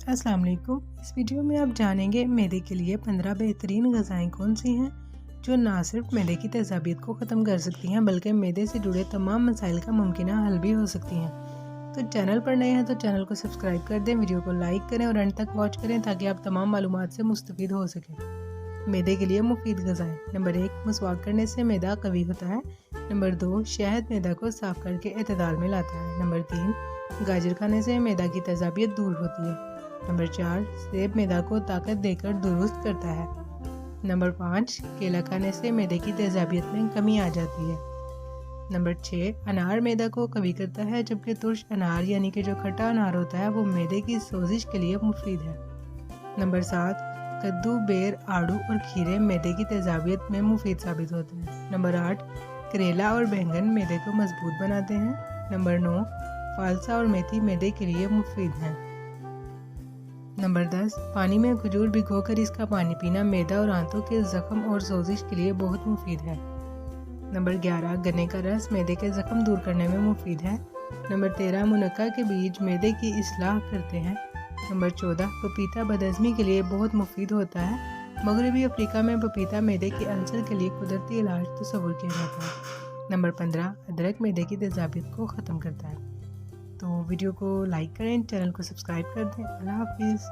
अस्सलाम वालेकुम। इस वीडियो में आप जानेंगे मैदे के लिए 15 बेहतरीन ग़िज़ाएँ कौन सी हैं जो ना सिर्फ मैदे की तेज़ाबियत को ख़त्म कर सकती हैं बल्कि मैदे से जुड़े तमाम मसाइल का मुमकिना हल भी हो सकती हैं। तो चैनल पर नए हैं तो चैनल को सब्सक्राइब कर दें, वीडियो को लाइक करें और एंड तक वॉच करें ताकि आप तमाम मालूमात से मुस्तफ़ीद हो सकें। मैदे के लिए मुफीद ग़िज़ाएँ। नंबर 1, मसवाक करने से मैदा कवी होता है। नंबर 2, शहद मैदा को साफ़ करके एतदाल में लाता है। नंबर 3, गाजर खाने से मैदा की तेज़ाबियत दूर होती है। नंबर 4, सेब मैदा को ताकत देकर दुरुस्त करता है। नंबर 5, केला खाने से मैदे की तेज़ाबियत में कमी आ जाती है। नंबर 6, अनार मैदा को कवी करता है जबकि तुर्श अनार यानी कि जो खट्टा अनार होता है वो मैदे की सोजिश के लिए मुफीद है। नंबर 7, कद्दू, बेर, आड़ू और खीरे मैदे की तेज़ाबियत में मुफीद साबित होते हैं। नंबर 8, करेला और बैंगन मैदे को मजबूत बनाते हैं। नंबर 9, फालसा और मेथी मैदे के लिए मुफीद हैं। नंबर 10, पानी में खजूर भिगोकर इसका पानी पीना मैदा और आंतों के ज़ख्म और सोजिश के लिए बहुत मुफीद है। नंबर 11, गन्ने का रस मैदे के ज़ख्म दूर करने में मुफीद है। नंबर 13, मुनक्का के बीज मैदे की इस्लाह करते हैं। नंबर 14, पपीता बदहज़मी के लिए बहुत मुफीद होता है। मगरबी अफ्रीका में पपीता मैदे के अल्सर के लिए कुदरती इलाज तस्वुर किया जाता है। नंबर 15, अदरक मैदे की तेज़ाबियत को ख़त्म करता है। तो वीडियो को लाइक करें, चैनल को सब्सक्राइब कर दें। अल्लाह हाफिज़।